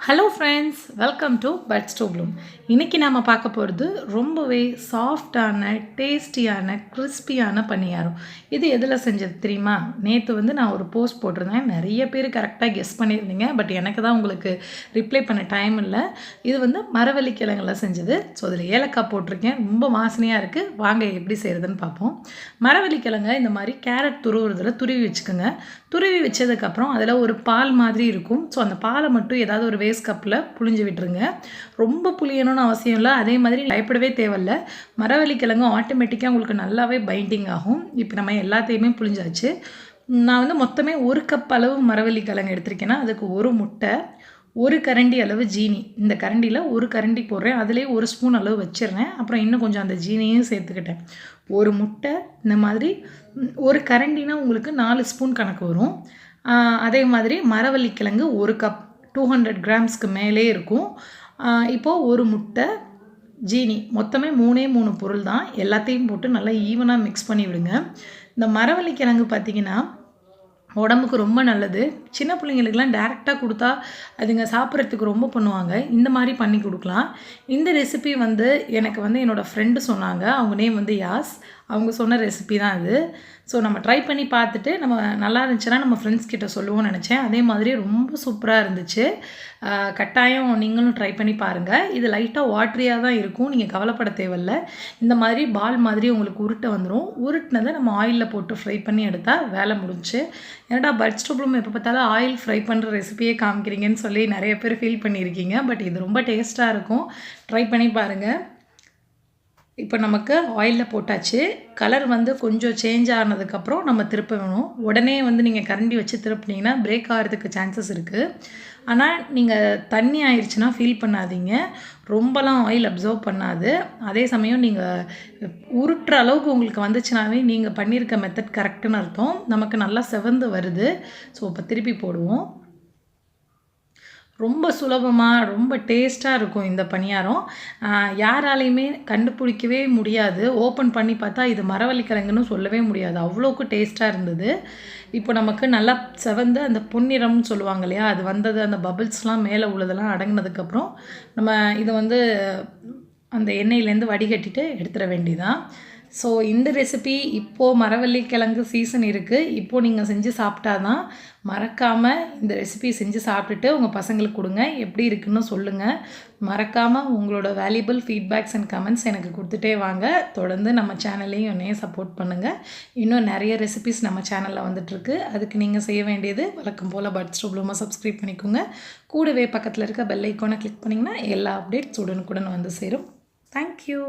Hello friends, welcome to Buds to Bloom. இன்றைக்கி நாம் பார்க்க போகிறது ரொம்பவே சாஃப்டான, டேஸ்டியான, கிறிஸ்பியான பணியாரம். இது எதில் செஞ்சது தெரியுமா? நேற்று நான் ஒரு போஸ்ட் போட்டிருந்தேன். நிறைய பேர் கரெக்டாக கெஸ் பண்ணியிருந்தீங்க. பட் எனக்கு தான் உங்களுக்கு ரிப்ளை பண்ண டைம் இல்லை. இது மரவள்ளி கிழங்குல செஞ்சது. ஸோ அதில் ஏலக்காய் போட்டிருக்கேன். ரொம்ப வாசனையாக இருக்குது. வாங்க எப்படி செய்கிறதுன்னு பார்ப்போம். மரவள்ளி கிழங்க இந்த மாதிரி கேரட் துருவுறதில் துருவி வச்சுக்கோங்க. துருவி வச்சதுக்கப்புறம் அதில் ஒரு பால் மாதிரி இருக்கும். ஸோ அந்த பாலை மட்டும் ஏதாவது ஒரு வேஸ்ட் கப்பில் புழிஞ்சு விட்டுருங்க. ரொம்ப புளியணும்னு அவசியம் இல்லை. அதே மாதிரி பயப்படவே தேவையில்ல. மரவள்ளி கிழங்கு ஆட்டோமேட்டிக்காக உங்களுக்கு நல்லாவே பைண்டிங் ஆகும். இப்போ நம்ம எல்லாத்தையுமே புழிஞ்சாச்சு. நான் மொத்தமே 1 கப் அளவு மரவள்ளி கிழங்கு எடுத்திருக்கேன்னா அதுக்கு 1 முட்டை, 1 கரண்டி அளவு ஜீனி. இந்த கரண்டியில் 1 கரண்டி போடுறேன். அதிலே 1 ஸ்பூன் அளவு வச்சிடுறேன். அப்புறம் இன்னும் கொஞ்சம் அந்த ஜீனியும் சேர்த்துக்கிட்டேன். 1 முட்டை, இந்த மாதிரி 1 கரண்டினா உங்களுக்கு 4 ஸ்பூன் கணக்கு வரும். அதே மாதிரி மரவள்ளி கிழங்கு 1 கப் 200 கிராம்ஸ்க்கு மேலே இருக்கும். இப்போது 1 முட்டை, ஜீனி, மொத்தமே 3 பொருள் தான். எல்லாத்தையும் போட்டு நல்லா ஈவனாக மிக்ஸ் பண்ணி விடுங்க. இந்த மரவள்ளி கிழங்கு பார்த்திங்கன்னா உடம்புக்கு ரொம்ப நல்லது. சின்ன பிள்ளைங்களுக்கெல்லாம் டேரெக்டாக கொடுத்தா அதுங்க சாப்பிட்றதுக்கு ரொம்ப பண்ணுவாங்க. இந்த மாதிரி பண்ணி கொடுக்கலாம். இந்த ரெசிபி எனக்கு என்னோடய ஃப்ரெண்டு சொன்னாங்க. அவங்க நேம் யாஸ். அவங்க சொன்ன ரெசிபி தான் இது. ஸோ நம்ம ட்ரை பண்ணி பார்த்துட்டு நம்ம நல்லா இருந்துச்சுன்னா நம்ம ஃப்ரெண்ட்ஸ் கிட்ட சொல்லுவோம்னு நினச்சேன். அதே மாதிரி ரொம்ப சூப்பராக இருந்துச்சு. கட்டாயம் நீங்களும் ட்ரை பண்ணி பாருங்கள். இது லைட்டாக வாட்ரியாக தான் இருக்கும். நீங்கள் கவலைப்பட தேவையில்ல. இந்த மாதிரி பால் மாதிரி உங்களுக்கு உருட்டை வந்துடும். உருட்டினதை நம்ம ஆயிலில் போட்டு ஃப்ரை பண்ணி எடுத்தால் வேலை முடிஞ்சு. ஏன்னா பட்ஸ் டு ப்ளூம் எப்போ பார்த்தாலும் ஆயில் ஃப்ரை பண்ணுற ரெசிபியே காமிக்கிறீங்கன்னு சொல்லி நிறைய பேர் ஃபீல் பண்ணியிருக்கீங்க. பட் இது ரொம்ப டேஸ்ட்டாக இருக்கும். ட்ரை பண்ணி பாருங்கள். இப்போ நமக்கு ஆயிலில் போட்டாச்சு. கலர் கொஞ்சம் சேஞ்ச் ஆனதுக்கப்புறம் நம்ம திருப்ப வேணும். உடனே நீங்கள் கரண்டி வச்சு திருப்பினீங்கன்னா பிரேக் ஆகிறதுக்கு சான்சஸ் இருக்குது. ஆனால் நீங்கள் தண்ணி ஆயிடுச்சுன்னா ஃபீல் பண்ணாதீங்க. ரொம்பலாம் ஆயில் அப்சர்வ் பண்ணாது. அதே சமயம் நீங்கள் உருட்டுற அளவுக்கு உங்களுக்கு வந்துச்சுனாவே நீங்கள் பண்ணியிருக்க மெத்தட் கரெக்டுன்னு அர்த்தம். நமக்கு நல்லா செவந்து வருது. ஸோ இப்போ திருப்பி போடுவோம். ரொம்ப சுலபமாக ரொம்ப டேஸ்ட்டாக இருக்கும் இந்த பணியாரம். யாராலையுமே கண்டுபிடிக்கவே முடியாது. ஓப்பன் பண்ணி பார்த்தா இது மரவள்ளி கிழங்குன்னு சொல்லவே முடியாது. அவ்வளோக்கு டேஸ்ட்டாக இருந்தது. இப்போ நமக்கு நல்லா செவந்து அந்த பொன்னிறம்னு சொல்லுவாங்க இல்லையா, அது வந்தது. அந்த பபிள்ஸ்லாம் மேலே உள்ளதெல்லாம் அடங்கினதுக்கப்புறம் நம்ம இதை அந்த எண்ணெயிலேருந்து வடிகட்டிட்டு எடுத்துட வேண்டியதான். ஸோ இந்த ரெசிபி இப்போது மரவள்ளி கிழங்கு சீசன் இருக்குது. இப்போது நீங்கள் செஞ்சு சாப்பிட்டா தான். மறக்காமல் இந்த ரெசிபி செஞ்சு சாப்பிட்டுட்டு உங்கள் பசங்களுக்கு கொடுங்க. எப்படி இருக்குன்னு சொல்லுங்கள். மறக்காமல் உங்களோட வேல்யூபிள் ஃபீட்பேக்ஸ் அண்ட் கமெண்ட்ஸ் எனக்கு கொடுத்துட்டே வாங்க. தொடர்ந்து நம்ம சேனல்லையும் என்னையும் சப்போர்ட் பண்ணுங்கள். இன்னும் நிறைய ரெசிபிஸ் நம்ம சேனலில் வந்துட்டுருக்கு. அதுக்கு நீங்கள் செய்ய வேண்டியது வழக்கம் போல் பட்ஸ் டு ப்ளூமை சப்ஸ்கிரைப் பண்ணிக்கோங்க. கூடவே பக்கத்தில் இருக்க பெல் ஐக்கானை கிளிக் பண்ணிங்கன்னா எல்லா அப்டேட்ஸ் உடனுக்குடன் வந்து சேரும். தேங்க்யூ.